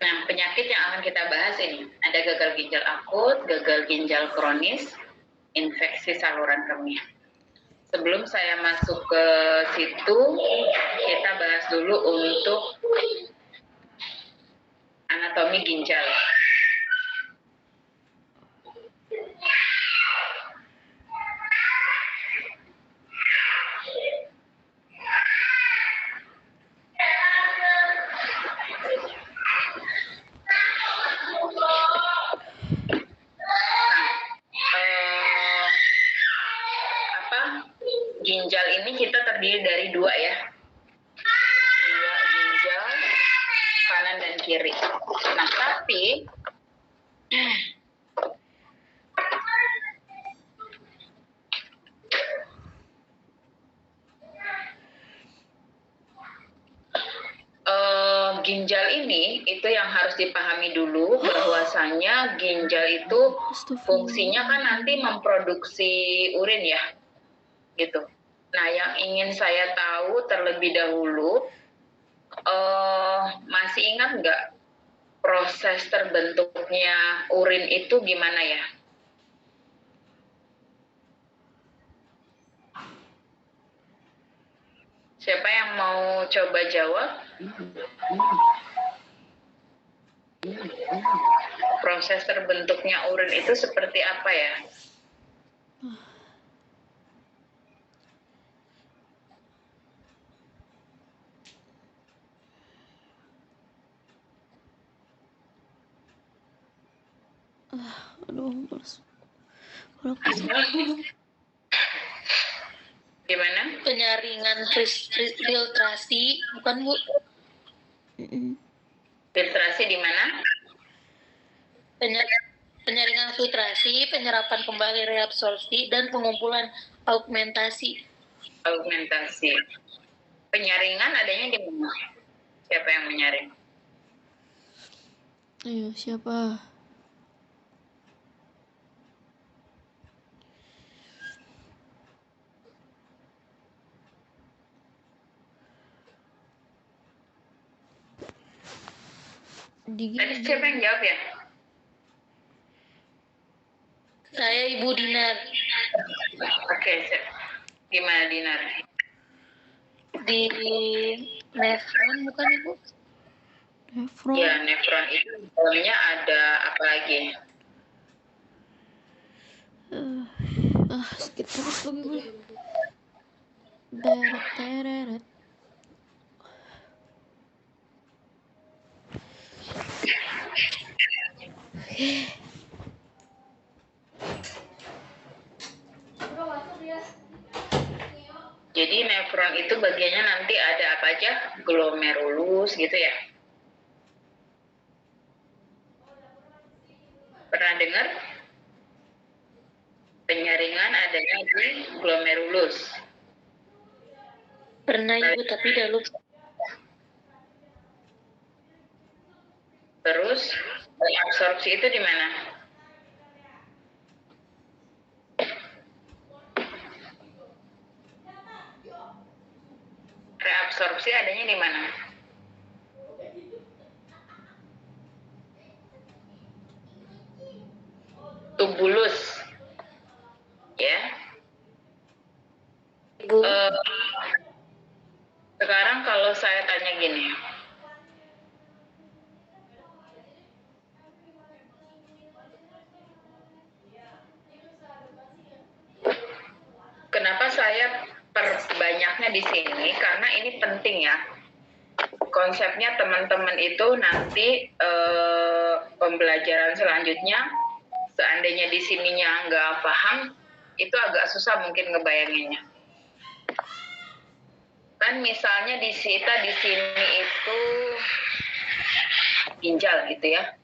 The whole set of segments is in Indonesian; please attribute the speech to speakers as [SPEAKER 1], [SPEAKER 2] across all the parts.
[SPEAKER 1] Nah, penyakit yang akan kita bahas ini ada gagal ginjal akut, gagal ginjal kronis, infeksi saluran kemih. Sebelum saya masuk ke situ, kita bahas dulu untuk anatomi ginjal. Ginjal ini kita terdiri dari dua ya, dua ginjal kanan dan kiri. Nah, tapi ginjal ini itu yang harus dipahami dulu, bahwasanya ginjal itu fungsinya kan nanti memproduksi urin ya, gitu. Nah, yang ingin saya tahu terlebih dahulu, masih ingat nggak proses terbentuknya urin itu gimana ya? Siapa yang mau coba jawab? Proses terbentuknya urin itu seperti apa ya?
[SPEAKER 2] Aduh, males.
[SPEAKER 1] Gimana?
[SPEAKER 3] Penyaringan filtrasi, bukan Bu?
[SPEAKER 1] Filtrasi di mana?
[SPEAKER 3] Penyaringan filtrasi, penyerapan kembali reabsorpsi, dan pengumpulan augmentasi.
[SPEAKER 1] Augmentasi. Penyaringan adanya di mana? Siapa yang menyaring?
[SPEAKER 2] Ayo, siapa?
[SPEAKER 1] Tadi siapa yang jawab ya?
[SPEAKER 3] Saya Ibu Dinar.
[SPEAKER 1] Oke, gimana Dinar?
[SPEAKER 3] Di nefron bukan Ibu?
[SPEAKER 2] Nefron.
[SPEAKER 1] Ya, nefron itu dalamnya ada apa lagi?
[SPEAKER 2] Sakit terus lagi gue. Deret.
[SPEAKER 1] Jadi nefron itu bagiannya nanti ada apa aja? Glomerulus gitu ya? Pernah dengar? Penyaringan adanya di glomerulus.
[SPEAKER 3] Pernah Ibu, tapi udah lupa.
[SPEAKER 1] Terus reabsorpsi itu di mana? Reabsorpsi adanya di mana? Tubulus. Ya.
[SPEAKER 3] Ibu.
[SPEAKER 1] Sekarang kalau saya tanya gini. Kenapa saya perbanyaknya di sini? Karena ini penting ya. Konsepnya teman-teman itu nanti pembelajaran selanjutnya, seandainya di sininya nggak paham, itu agak susah mungkin ngebayanginnya. Kan misalnya di sini itu ginjal gitu ya.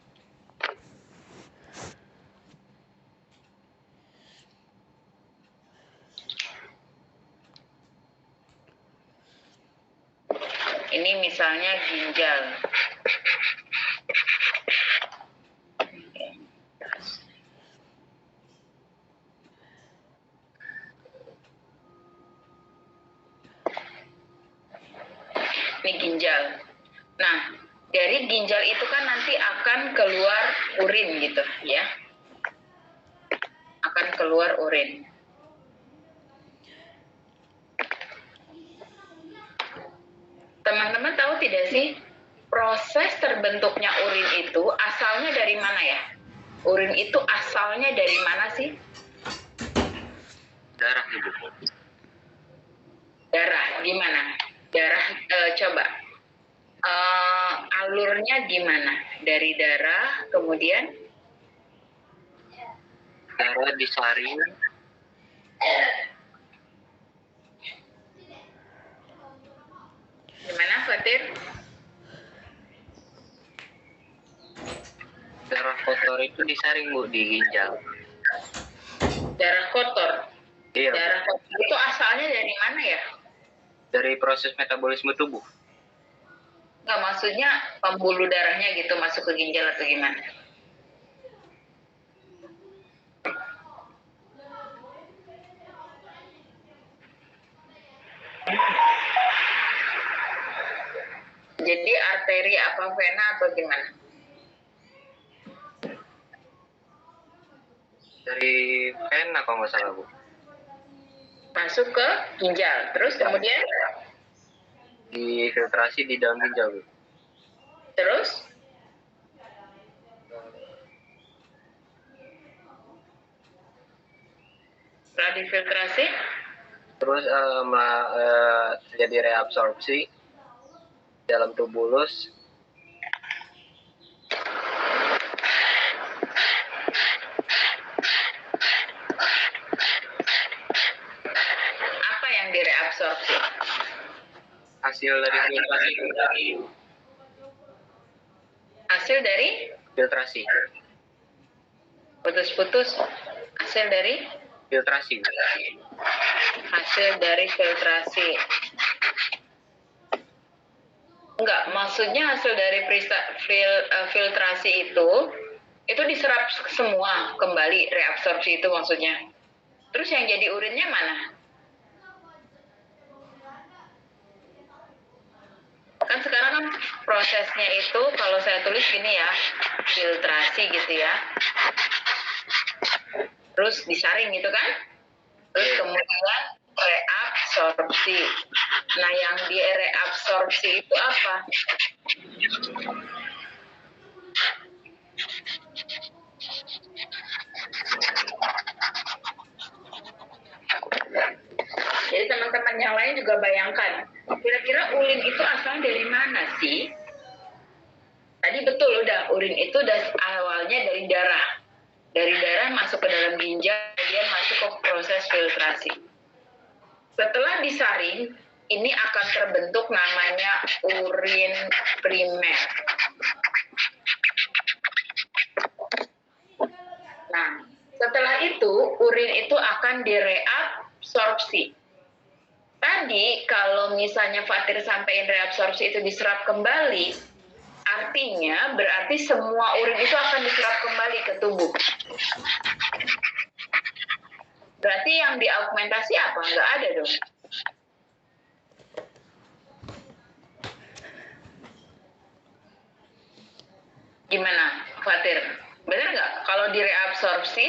[SPEAKER 1] Ini misalnya ginjal. Ini ginjal. Nah, dari ginjal itu kan nanti akan keluar urin gitu ya. Akan keluar urin. Teman-teman tahu tidak sih proses terbentuknya urin itu asalnya dari mana ya? Urin itu asalnya dari mana sih?
[SPEAKER 4] Darah, Ibu.
[SPEAKER 1] Darah, gimana? Darah, coba. Alurnya gimana? Dari darah, kemudian?
[SPEAKER 4] Darah disaring,
[SPEAKER 1] Gimana, Fatir?
[SPEAKER 4] darah kotor itu disaring, Bu, di ginjal.
[SPEAKER 1] Darah kotor.
[SPEAKER 4] Iya, Bu.
[SPEAKER 1] Darah kotor itu asalnya dari mana ya?
[SPEAKER 4] Dari proses metabolisme tubuh.
[SPEAKER 1] Nggak, maksudnya pembuluh darahnya gitu masuk ke ginjal atau gimana? Jadi arteri apa vena atau gimana?
[SPEAKER 4] Dari vena kalau nggak salah, Bu.
[SPEAKER 1] Masuk ke ginjal. Terus kemudian?
[SPEAKER 4] Difiltrasi di dalam ginjal, Bu.
[SPEAKER 1] Terus? Setelah difiltrasi,
[SPEAKER 4] Terus terjadi reabsorpsi dalam tubulus.
[SPEAKER 1] apa yang direabsorpsi?
[SPEAKER 4] Hasil dari filtrasi.
[SPEAKER 1] Hasil dari
[SPEAKER 4] Filtrasi.
[SPEAKER 1] putus-putus. Hasil dari
[SPEAKER 4] Filtrasi, Bu.
[SPEAKER 1] hasil dari filtrasi. Enggak, maksudnya hasil dari filtrasi itu diserap semua kembali, reabsorpsi itu maksudnya. Terus yang jadi urinnya mana? Kan sekarang kan prosesnya itu kalau saya tulis gini ya, filtrasi gitu ya. Terus disaring gitu kan? Terus kemudian reabsorpsi. Nah, yang direabsorpsi itu apa? Jadi teman-teman yang lain juga bayangkan, kira-kira urin itu asalnya dari mana sih? Tadi betul udah, urin itu awalnya dari darah. Dari darah masuk ke dalam ginjal, kemudian masuk ke proses filtrasi. Setelah disaring, ini akan terbentuk namanya urin primer. Nah, setelah itu urin itu akan direabsorpsi. Tadi kalau misalnya Fatir sampaikan reabsorpsi itu diserap kembali, artinya berarti semua urin itu akan diserap kembali ke tubuh. Berarti yang diaugmentasi apa? Nggak ada dong. Gimana, Fatir? Benar nggak? Kalau direabsorpsi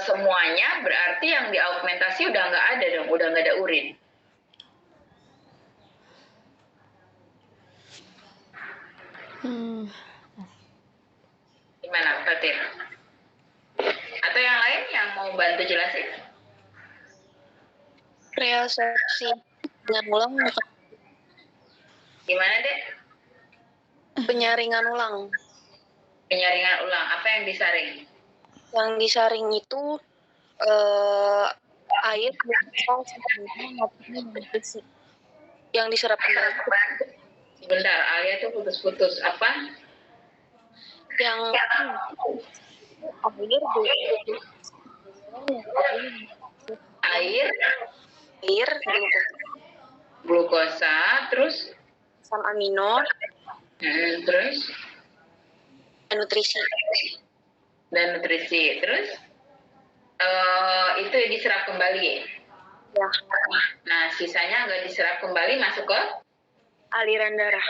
[SPEAKER 1] semuanya berarti yang diaugmentasi udah nggak ada dong, udah nggak ada urin. Gimana, Fatir? Atau yang lain yang mau bantu jelasin?
[SPEAKER 3] Reabsorpsi dengan ulang,
[SPEAKER 1] Gimana, Dek?
[SPEAKER 3] penyaringan ulang.
[SPEAKER 1] Penyaringan ulang. Apa yang disaring?
[SPEAKER 3] Yang disaring itu air yang diserap kembali.
[SPEAKER 1] Sebentar, Alia tuh putus-putus. Apa?
[SPEAKER 3] Yang
[SPEAKER 1] Air,
[SPEAKER 3] air
[SPEAKER 1] glukosa, terus?
[SPEAKER 3] asam amino
[SPEAKER 1] Terus?
[SPEAKER 3] dan nutrisi.
[SPEAKER 1] Dan nutrisi. Terus? Itu yang diserap kembali.
[SPEAKER 3] Ya,
[SPEAKER 1] Nah, sisanya nggak diserap kembali masuk ke
[SPEAKER 3] aliran darah.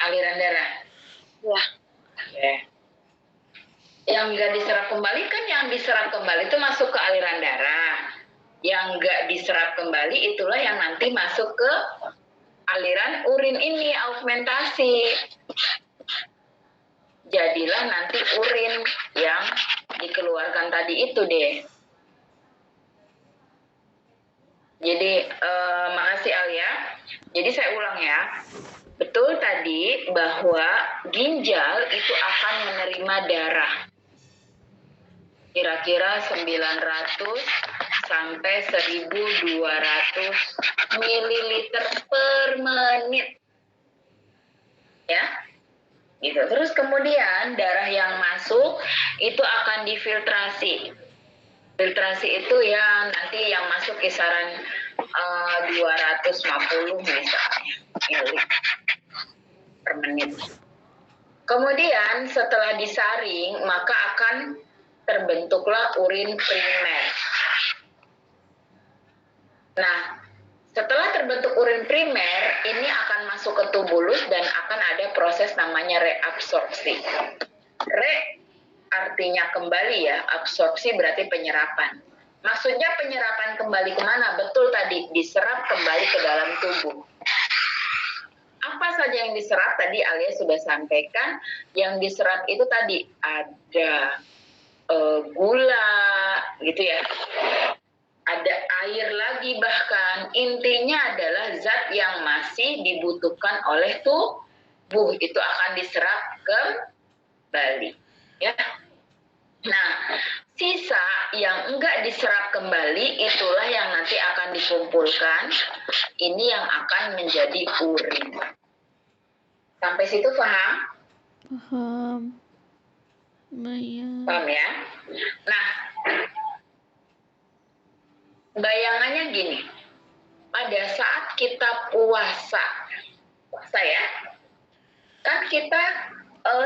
[SPEAKER 1] aliran darah.
[SPEAKER 3] Ya.
[SPEAKER 1] Oke. Yang nggak diserap kembali kan yang diserap kembali itu masuk ke aliran darah. Yang nggak diserap kembali itulah yang nanti masuk ke aliran urin ini, augmentasi. Jadilah nanti urin yang dikeluarkan tadi itu deh. Jadi makasih Alia. Jadi saya ulang ya. Betul tadi bahwa ginjal itu akan menerima darah. Kira-kira 900 sampai 1.200 mililiter per menit. Ya. Gitu. Terus kemudian darah yang masuk itu akan difiltrasi. Filtrasi itu ya nanti yang masuk kisaran 250 misalnya mili per menit. Kemudian setelah disaring maka akan terbentuklah urin primer. Nah, setelah terbentuk urin primer, ini akan masuk ke tubulus dan akan ada proses namanya reabsorpsi. Artinya kembali ya, absorpsi berarti penyerapan. Maksudnya penyerapan kembali kemana? Betul tadi, diserap kembali ke dalam tubuh. Apa saja yang diserap tadi Alia sudah sampaikan. Yang diserap itu tadi ada gula, gitu ya. Ada air lagi bahkan. Intinya adalah zat yang masih dibutuhkan oleh tubuh. Itu akan diserap kembali. Ya. Nah, sisa yang enggak diserap kembali itulah yang nanti akan dikumpulkan. Ini yang akan menjadi urin. Sampai situ paham?
[SPEAKER 2] Paham. Bayang.
[SPEAKER 1] Paham ya? Nah, bayangannya gini. Pada saat kita puasa ya, kan kita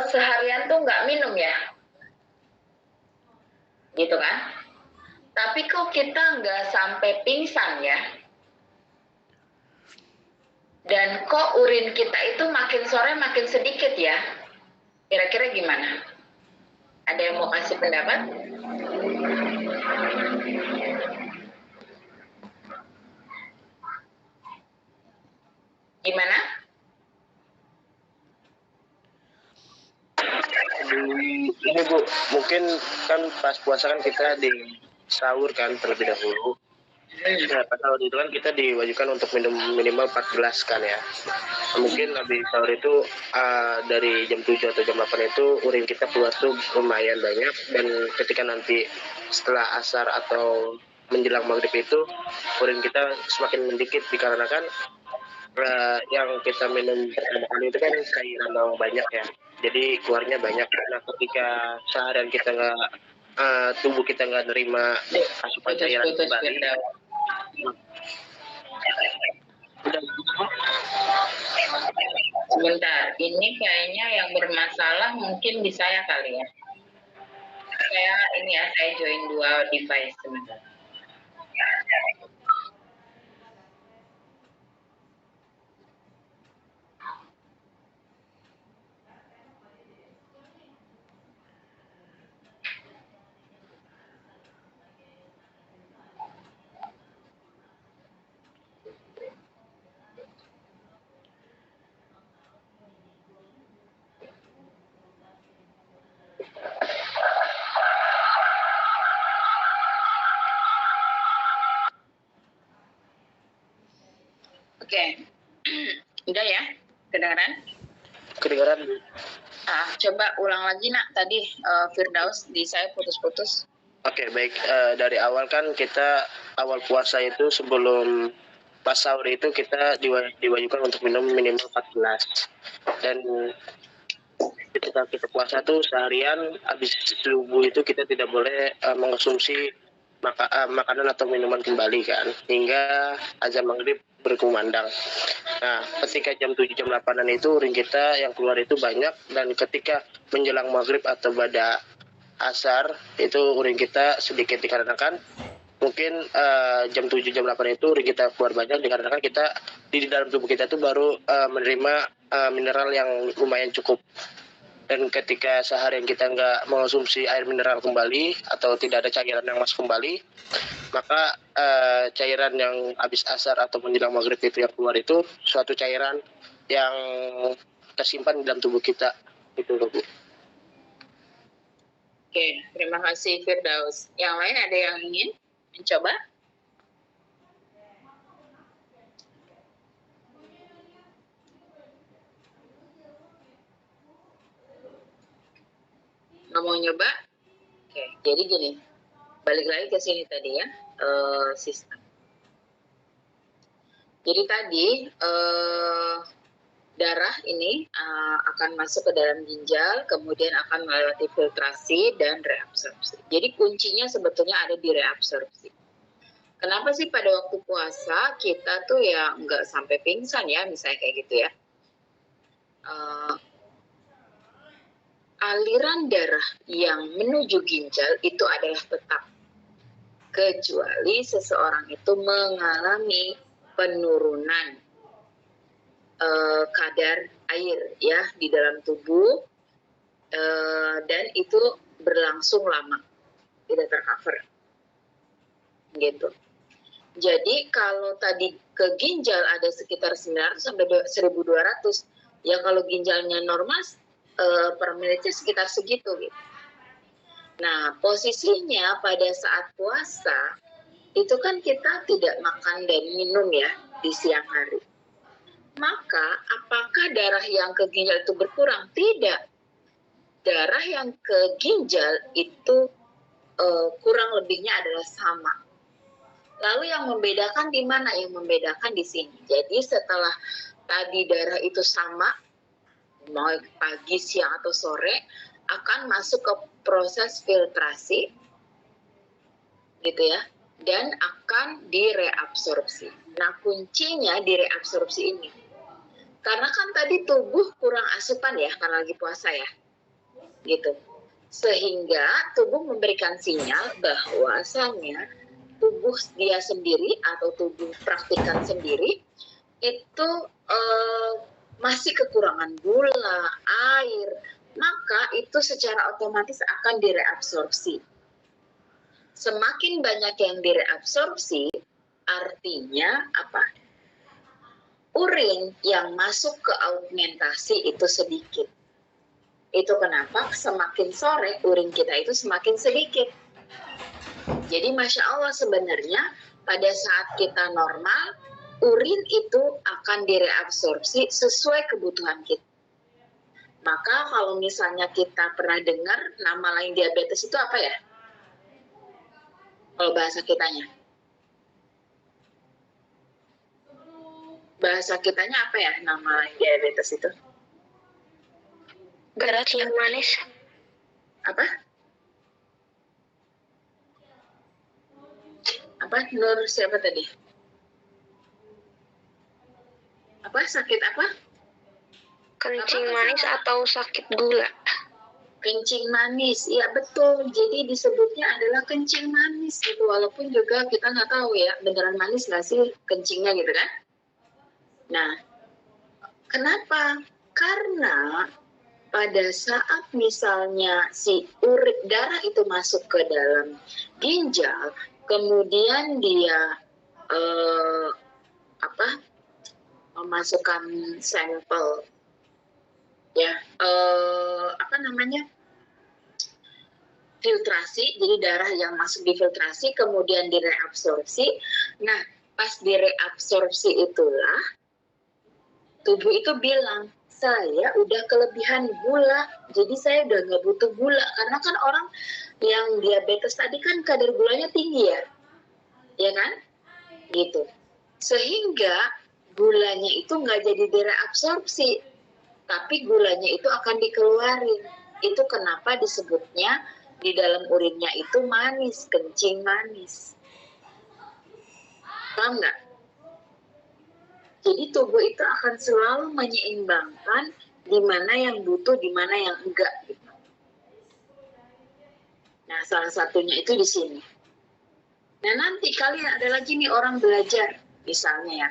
[SPEAKER 1] seharian tuh nggak minum ya, gitu kan? Tapi kok kita nggak sampai pingsan ya? Dan kok urin kita itu makin sore makin sedikit ya? Kira-kira gimana? Ada yang mau kasih pendapat? Gimana?
[SPEAKER 5] Ini Bu, mungkin kan pas puasa kan kita di sahur kan terlebih dahulu. Nah, pada waktu itu kan kita diwajibkan untuk minum minimal 4 gelas kan ya. Mungkin habis sahur itu dari jam 7 atau jam 8 itu urin kita keluar tuh lumayan banyak. Dan ketika nanti setelah asar atau menjelang maghrib itu urin kita semakin mendikit dikarenakan yang kita minum pertama kali itu kan cairan yang banyak ya. Jadi keluarnya banyak. Nah ketika seharian kita nggak tubuh kita nggak nerima asupan cairan kembali.
[SPEAKER 1] Sebentar, ini kayaknya yang bermasalah mungkin di saya kali ya. Saya join dua device sebentar. Oke. Udah ya? Kedengaran?
[SPEAKER 5] Kedengaran.
[SPEAKER 1] Coba ulang lagi nak tadi Firdaus di saya putus-putus.
[SPEAKER 5] Oke, baik. Dari awal kan kita awal puasa itu sebelum pas sahur itu kita diwajibkan untuk minum minimal 4 gelas. Dan ketika kita puasa tuh seharian habis subuh itu kita tidak boleh mengkonsumsi makanan atau minuman kembali kan hingga azan maghrib berkumandang. Nah, ketika jam 7 jam 8-an itu urin kita yang keluar itu banyak dan ketika menjelang maghrib atau pada asar itu urin kita sedikit dikarenakan mungkin jam 7 jam 8 itu urin kita keluar banyak dikarenakan kita di dalam tubuh kita itu baru menerima mineral yang lumayan cukup. Dan ketika seharian kita nggak mengonsumsi air mineral kembali atau tidak ada cairan yang masuk kembali, maka cairan yang habis asar atau menjelang maghrib itu yang keluar itu suatu cairan yang tersimpan di dalam tubuh kita. Itu loh, Bu.
[SPEAKER 1] Oke, terima kasih Firdaus. Yang lain ada yang ingin mencoba? Nggak mau nyoba? Oke, jadi gini, balik lagi ke sini tadi ya, sistem. Jadi tadi darah ini akan masuk ke dalam ginjal, kemudian akan melewati filtrasi dan reabsorpsi. Jadi kuncinya sebetulnya ada di reabsorpsi. Kenapa sih pada waktu puasa kita tuh ya nggak sampai pingsan ya, misalnya kayak gitu ya. Aliran darah yang menuju ginjal itu adalah tetap. Kecuali seseorang itu mengalami penurunan kadar air ya di dalam tubuh dan itu berlangsung lama, tidak tercover gitu. Jadi kalau tadi ke ginjal ada sekitar 900 sampai 1200, ya kalau ginjalnya normal per menitnya sekitar segitu gitu. Nah posisinya pada saat puasa itu kan kita tidak makan dan minum ya di siang hari. Maka apakah darah yang ke ginjal itu berkurang? Tidak. Darah yang ke ginjal itu kurang lebihnya adalah sama. Lalu yang membedakan di mana? Yang membedakan di sini. Jadi setelah tadi darah itu sama, mau pagi, siang, atau sore, akan masuk ke proses filtrasi, gitu ya, dan akan direabsorpsi. Nah kuncinya di reabsorpsi ini. Karena kan tadi tubuh kurang asupan ya, karena lagi puasa ya, gitu. Sehingga tubuh memberikan sinyal bahwasannya tubuh dia sendiri atau tubuh praktikan sendiri itu masih kekurangan gula, air, maka itu secara otomatis akan direabsorpsi. Semakin banyak yang direabsorpsi, artinya apa? Urin yang masuk ke augmentasi itu sedikit. Itu kenapa semakin sore urin kita itu semakin sedikit. Jadi Masya Allah sebenarnya pada saat kita normal, urin itu akan direabsorpsi sesuai kebutuhan kita. Maka kalau misalnya kita pernah dengar nama lain diabetes itu apa ya? Kalau bahasa kitanya. Bahasa kitanya apa ya nama lain diabetes itu?
[SPEAKER 3] Kencing manis.
[SPEAKER 1] Apa? Apa? Nur siapa tadi? Apa? Sakit apa?
[SPEAKER 3] Kencing
[SPEAKER 1] Apa?
[SPEAKER 3] manis atau sakit gula.
[SPEAKER 1] Kencing manis, iya betul. Jadi disebutnya adalah kencing manis gitu. Walaupun juga kita nggak tahu ya beneran manis nggak sih kencingnya gitu kan? Nah, kenapa? Karena pada saat misalnya si urin darah itu masuk ke dalam ginjal, kemudian dia memasukkan sampel ya filtrasi, jadi darah yang masuk difiltrasi kemudian direabsorpsi. Nah pas direabsorpsi itulah tubuh itu bilang, saya udah kelebihan gula, jadi saya udah nggak butuh gula. Karena kan orang yang diabetes tadi kan kadar gulanya tinggi ya kan? Gitu. Sehingga gulanya itu nggak jadi direabsorpsi, tapi gulanya itu akan dikeluarin. Itu kenapa disebutnya di dalam urinnya itu manis, kencing manis. Paham nggak? Jadi tubuh itu akan selalu menyeimbangkan di mana yang butuh, di mana yang enggak. Gitu. Nah, salah satunya itu di sini. Nah, nanti kalian ada lagi nih orang belajar, misalnya ya,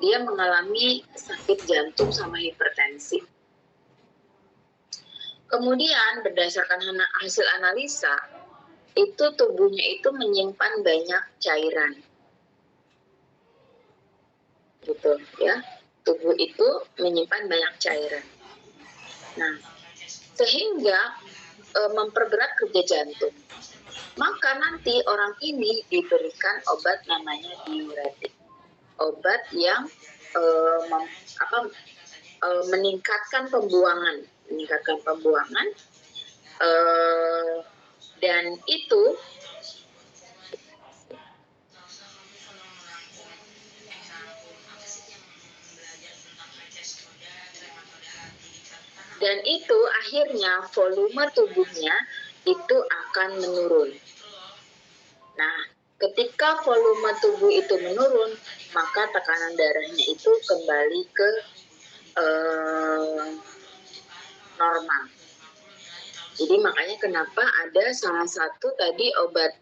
[SPEAKER 1] dia mengalami sakit jantung sama hipertensi. Kemudian berdasarkan hasil analisa, itu tubuhnya itu menyimpan banyak cairan. Gitu ya. Tubuh itu menyimpan banyak cairan. Nah, sehingga memperberat kerja jantung. Maka nanti orang ini diberikan obat namanya diuretik. Obat yang meningkatkan pembuangan, dan itu akhirnya volume tubuhnya itu akan menurun. Nah, ketika volume tubuh itu menurun, maka tekanan darahnya itu kembali ke normal. Jadi makanya kenapa ada salah satu tadi obat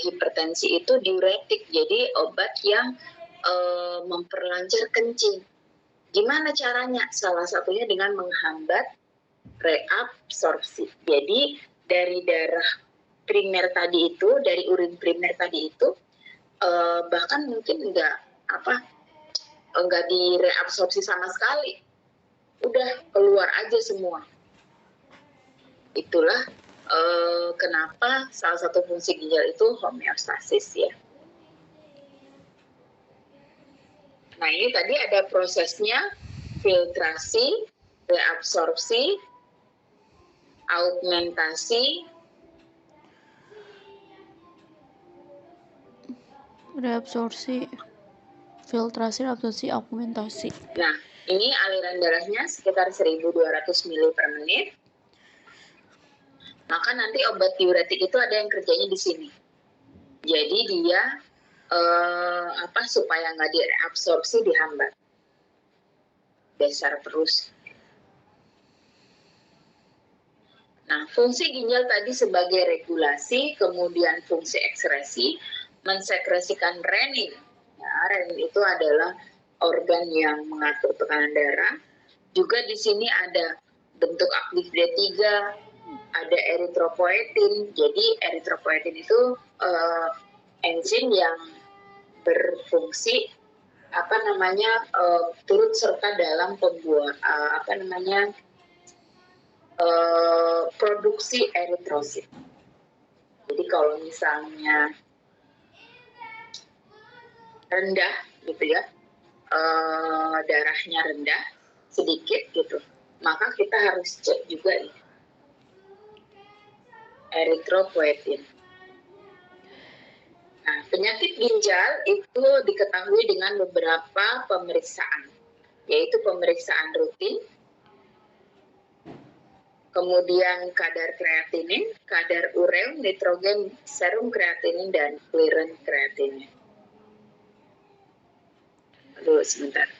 [SPEAKER 1] hipertensi itu diuretik, jadi obat yang memperlancar kencing. Gimana caranya? Salah satunya dengan menghambat reabsorpsi. Jadi dari darah primer tadi itu, dari urin primer tadi itu, bahkan mungkin nggak direabsorpsi sama sekali, udah keluar aja semua. Itulah kenapa salah satu fungsi ginjal itu homeostasis ya. Nah, ini tadi ada prosesnya: filtrasi, reabsorpsi, augmentasi,
[SPEAKER 2] Reabsorpsi, filtrasi, reabsorpsi, augmentasi.
[SPEAKER 1] Nah, ini aliran darahnya sekitar 1200 ml per menit. Maka nanti obat diuretik itu ada yang kerjanya di sini. Jadi dia supaya nggak direabsorpsi dihambat. Besar terus. Nah, fungsi ginjal tadi sebagai regulasi, kemudian fungsi ekskresi, mensekresikan renin. Ya, renin itu adalah organ yang mengatur tekanan darah. Juga di sini ada bentuk aktif D3, ada eritropoietin. Jadi eritropoietin itu enzim yang berfungsi turut serta dalam produksi eritrosit. Jadi kalau misalnya rendah gitu ya, darahnya rendah sedikit gitu, maka kita harus cek juga nih eritropoietin. Nah, penyakit ginjal itu diketahui dengan beberapa pemeriksaan, yaitu pemeriksaan rutin, kemudian kadar kreatinin, kadar ureum, nitrogen, serum kreatinin, dan clearance kreatinin. Aduh, sebentar.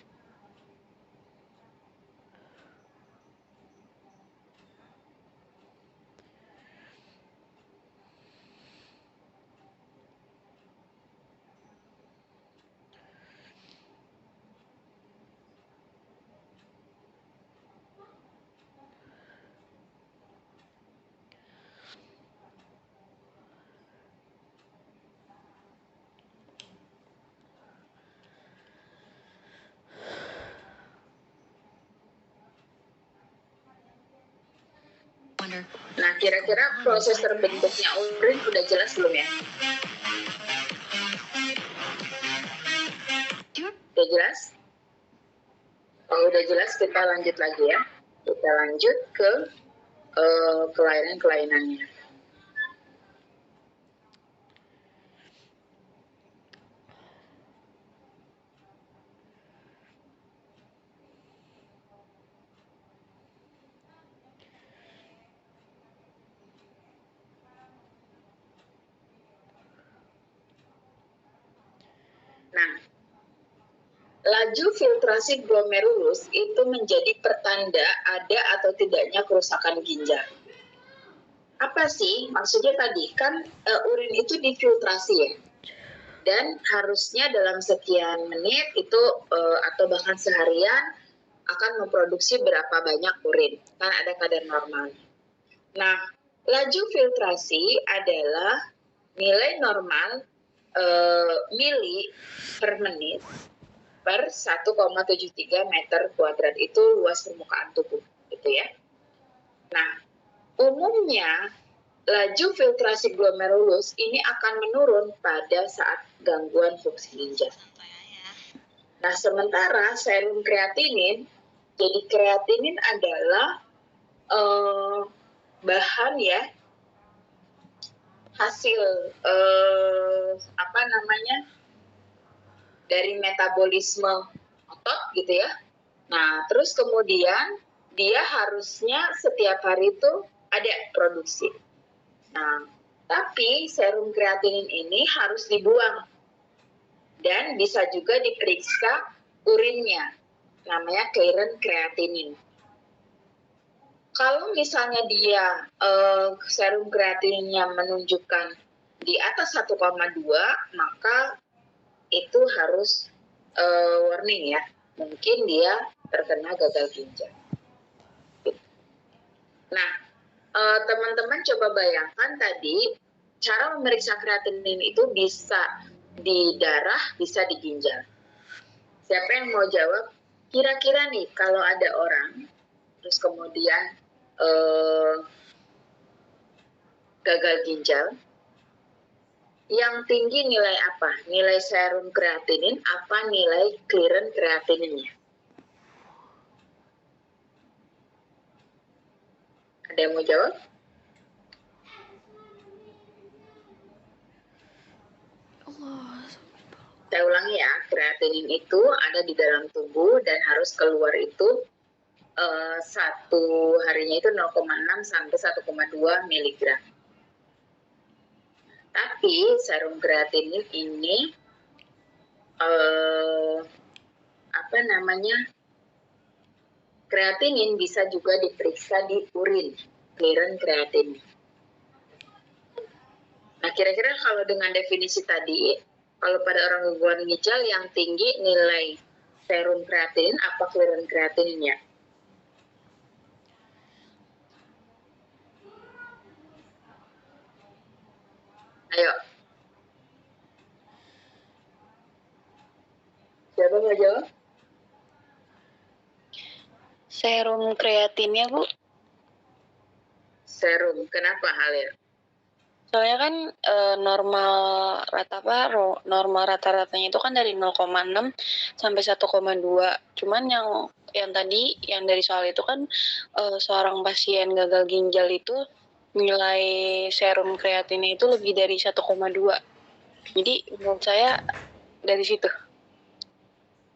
[SPEAKER 1] Nah, kira-kira proses terbentuknya urin udah jelas belum ya? Udah jelas? Kalau udah jelas, kita lanjut lagi ya. Kita lanjut ke kelainan-kelainannya. Nah, laju filtrasi glomerulus itu menjadi pertanda ada atau tidaknya kerusakan ginjal. Apa sih maksudnya tadi? Kan urin itu difiltrasi ya. dan harusnya dalam sekian menit itu atau bahkan seharian akan memproduksi berapa banyak urin, kan ada kadar normal. Nah, laju filtrasi adalah nilai normal mili per menit per 1,73 meter kuadrat, itu luas permukaan tubuh, gitu ya. Nah, umumnya laju filtrasi glomerulus ini akan menurun pada saat gangguan fungsi ginjal. Nah, sementara serum kreatinin, jadi kreatinin adalah bahan ya, hasil dari metabolisme otot gitu ya. Nah, terus kemudian dia harusnya setiap hari itu ada produksi. Nah, tapi serum kreatinin ini harus dibuang dan bisa juga diperiksa urinnya, namanya clearance kreatinin. Kalau misalnya dia serum kreatininnya menunjukkan di atas 1,2, maka itu harus warning ya, mungkin dia terkena gagal ginjal. Nah, teman-teman coba bayangkan tadi cara memeriksa kreatinin itu bisa di darah, bisa di ginjal. Siapa yang mau jawab? Kira-kira nih kalau ada orang terus kemudian gagal ginjal, yang tinggi nilai apa? Nilai serum kreatinin apa nilai clearance kreatininnya? Ada yang mau jawab? Saya ulangi ya, kreatinin itu ada di dalam tubuh dan harus keluar itu satu harinya itu 0,6 sampai 1,2 miligram. Tapi serum kreatinin ini kreatinin bisa juga diperiksa di urin, clearance kreatinin. Nah, kira-kira kalau dengan definisi tadi, kalau pada orang gangguan ginjal yang tinggi nilai serum kreatinin apa clearance kreatininnya? Ayo. Siapa mau jawab?
[SPEAKER 3] Serum kreatinnya, Bu.
[SPEAKER 1] Serum. Kenapa, Halir?
[SPEAKER 3] Soalnya kan normal rata-ratanya itu kan dari 0,6 sampai 1,2. Cuman yang tadi yang dari soal itu kan seorang pasien gagal ginjal itu nilai serum kreatinnya itu lebih dari 1,2. Jadi menurut saya dari situ.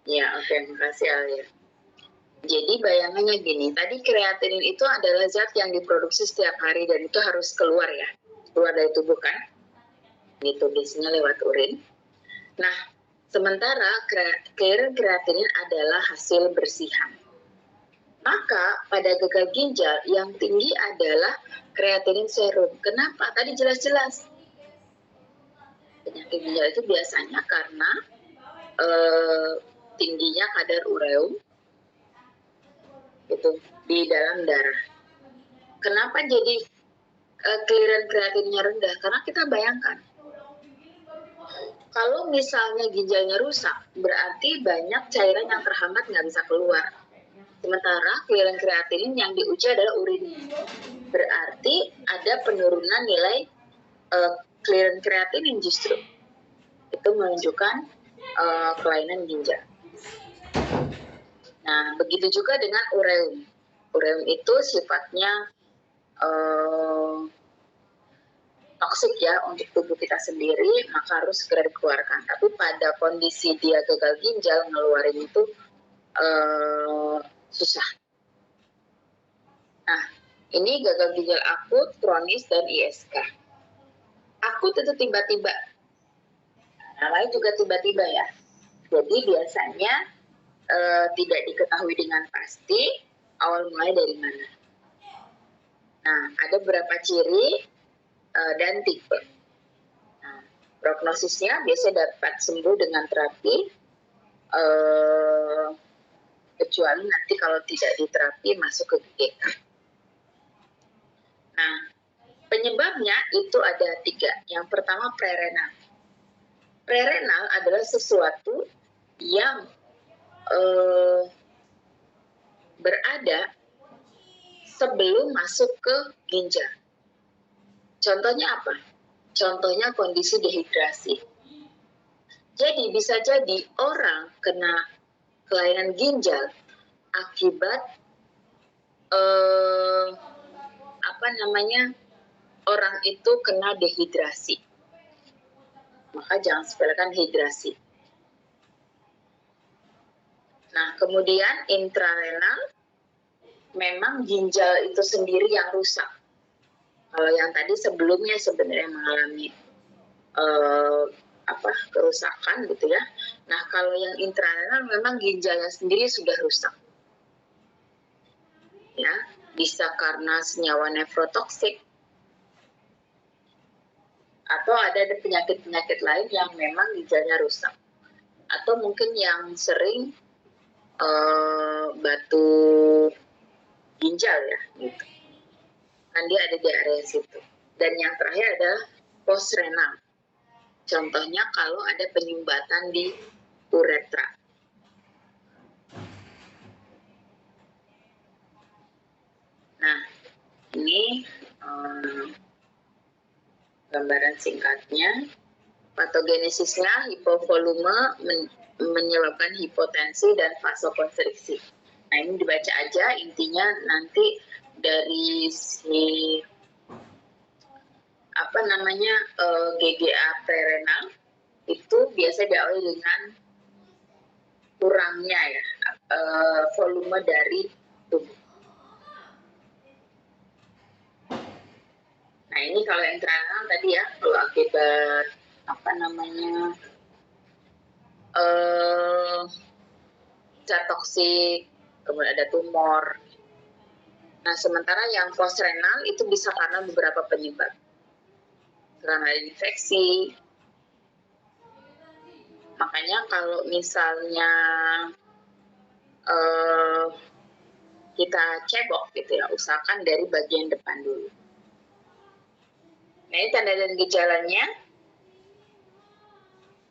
[SPEAKER 1] Ya, oke, makasih Alia. Jadi bayangannya gini, tadi kreatinin itu adalah zat yang diproduksi setiap hari dan itu harus keluar ya, keluar dari tubuh kan? Itu biasanya lewat urin. Nah, sementara clearance kreatinin adalah hasil bersihan. Maka pada gagal ginjal yang tinggi adalah kreatinin serum. Kenapa? Tadi jelas-jelas. Penyakit ginjal itu biasanya karena tingginya kadar ureum itu di dalam darah. Kenapa jadi clearance kreatinnya rendah? Karena kita bayangkan, kalau misalnya ginjalnya rusak, berarti banyak cairan yang terhambat nggak bisa keluar. Sementara clearance kreatinin yang diuji adalah urin. Berarti ada penurunan nilai clearance kreatinin justru. Itu menunjukkan kelainan ginjal. Nah, begitu juga dengan ureum. Ureum itu sifatnya toksik ya untuk tubuh kita sendiri, maka harus segera dikeluarkan. Tapi pada kondisi dia gagal ginjal, ngeluarin itu susah. Nah, ini gagal ginjal akut, kronis, dan ISK. Akut itu tiba-tiba. Namanya juga tiba-tiba ya. Jadi biasanya tidak diketahui dengan pasti awal mulai dari mana. Nah, ada beberapa ciri dan tipe. Nah, Prognosisnya biasanya dapat sembuh dengan terapi, kecuali nanti kalau tidak diterapi masuk ke GGK. Nah, penyebabnya itu ada 3. Yang pertama prerenal. Prerenal adalah sesuatu yang berada sebelum masuk ke ginjal. Contohnya apa? Contohnya kondisi dehidrasi. Jadi bisa jadi orang kena kelainan ginjal akibat orang itu kena dehidrasi. Maka jangan sepelekan hidrasi. Nah, kemudian intrarenal, memang ginjal itu sendiri yang rusak. Kalau yang tadi sebelumnya sebenarnya mengalami kerusakan gitu ya. Nah, kalau yang intrarenal memang ginjalnya sendiri sudah rusak. Ya, bisa karena senyawa nefrotoksik atau ada penyakit-penyakit lain yang memang ginjalnya rusak. Atau mungkin yang sering batu ginjal ya gitu. Kan dia ada di area situ. Dan yang terakhir adalah postrenal. Contohnya kalau ada penyumbatan di uretra. Nah, ini gambaran singkatnya. Patogenesisnya hipovolume menyebabkan hipotensi dan vasokonstriksi. Nah, ini dibaca aja, intinya nanti dari si GGA prerenal itu biasa diawali dengan kurangnya ya volume dari tubuh. Nah, ini kalau yang intrarenal tadi ya, kalau akibat zat toksik, kemudian ada tumor. Nah, sementara yang postrenal itu bisa karena beberapa penyebab. Karena infeksi. Makanya kalau misalnya kita cebok gitu ya, usahakan dari bagian depan dulu. Nah, ini tanda dan gejalanya.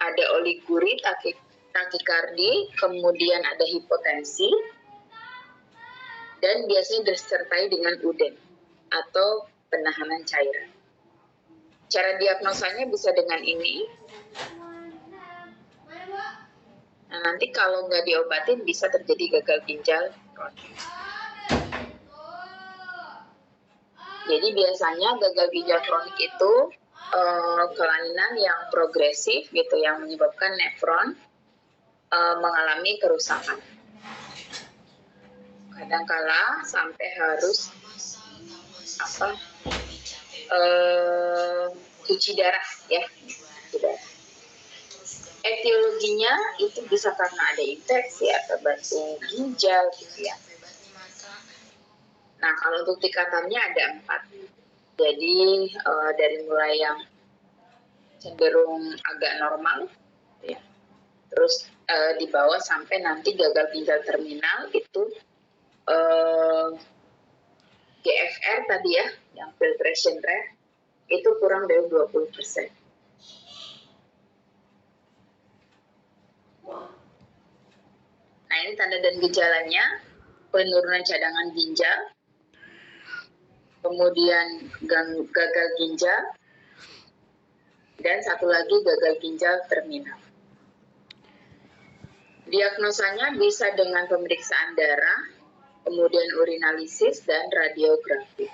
[SPEAKER 1] Ada oliguri, takikardi, kemudian ada hipotensi, dan biasanya disertai dengan udem atau penahanan cairan. Cara diagnosanya bisa dengan ini. Nah, nanti kalau nggak diobatin bisa terjadi gagal ginjal kronik. Jadi biasanya gagal ginjal kronik itu kelainan yang progresif gitu, yang menyebabkan nefron mengalami kerusakan. Kadangkala sampai harus cuci darah ya. Etiologinya itu bisa karena ada infeksi atau batu ginjal gitu ya. Nah, kalau untuk tingkatannya ada 4. Jadi dari mulai yang cenderung agak normal, ya. Terus di bawah sampai nanti gagal ginjal terminal itu GFR tadi ya, yang filtration rate itu kurang dari 20%. Nah, ini tanda dan gejalanya: penurunan cadangan ginjal, kemudian gagal ginjal, dan satu lagi gagal ginjal terminal. Diagnosanya bisa dengan pemeriksaan darah, kemudian urinalisis dan radiografi.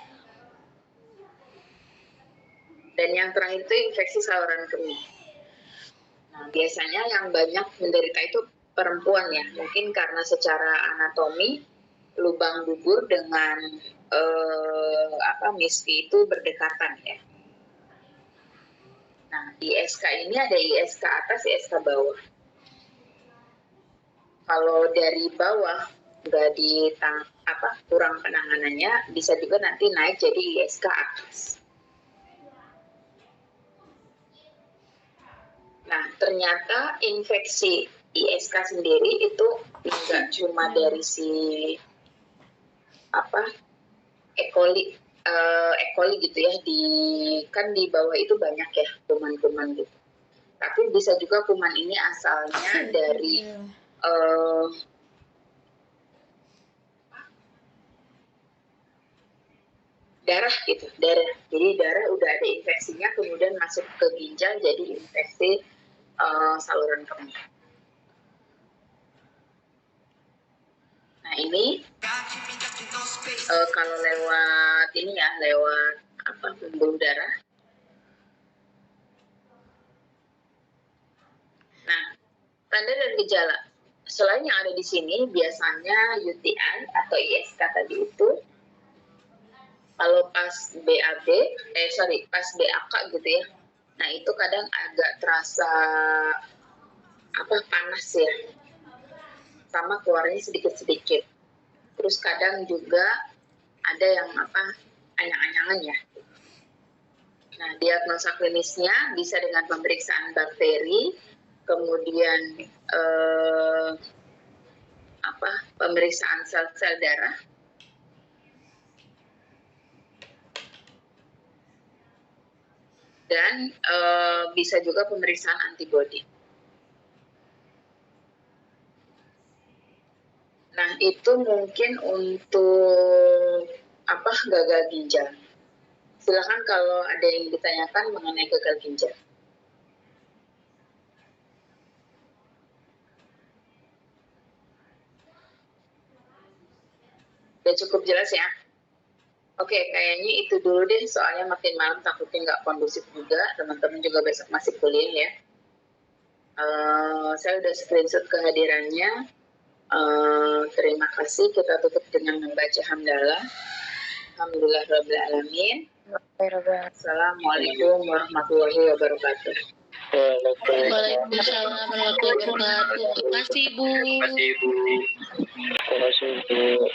[SPEAKER 1] Dan yang terakhir itu infeksi saluran kemih. Nah, biasanya yang banyak menderita itu perempuan ya, mungkin karena secara anatomi lubang bubur dengan misfi itu berdekatan ya. Nah, di ISK ini ada ISK atas, ISK bawah. Kalau dari bawah nggak kurang penanganannya, bisa juga nanti naik jadi ISK atas. Nah, ternyata infeksi ISK sendiri itu nggak cuma dari si E. coli, E. coli gitu ya, kan di bawah itu banyak ya kuman-kuman gitu. Tapi bisa juga kuman ini asalnya dari darah gitu, darah. Jadi darah udah ada infeksinya, kemudian masuk ke ginjal jadi infeksi saluran kemih. Nah ini kalau lewat ini ya, lewat pembuluh darah. Nah, tanda dan gejala selain yang ada di sini biasanya UTI atau ISK tadi itu. Kalau pas pas BAK gitu ya, nah itu kadang agak terasa panas ya, sama keluarnya sedikit-sedikit. Terus kadang juga ada yang anyang-anyangan ya. Nah, diagnosa klinisnya bisa dengan pemeriksaan bakteri, kemudian pemeriksaan sel-sel darah, dan bisa juga pemeriksaan antibodi. Nah, itu mungkin untuk gagal ginjal. Silakan kalau ada yang ditanyakan mengenai gagal ginjal. Udah cukup jelas ya? Oke, kayaknya itu dulu deh, soalnya makin malam takutnya nggak kondusif juga. Teman-teman juga besok masih kuliah ya. Saya udah screenshot kehadirannya. Terima kasih. Kita tutup dengan membaca hamdalah. Alhamdulillahirrahmanirrahim. Assalamualaikum warahmatullahi wabarakatuh.
[SPEAKER 3] Waalaikumsalam warahmatullahi wabarakatuh. Terima kasih, Bu.
[SPEAKER 5] Terima kasih Bu.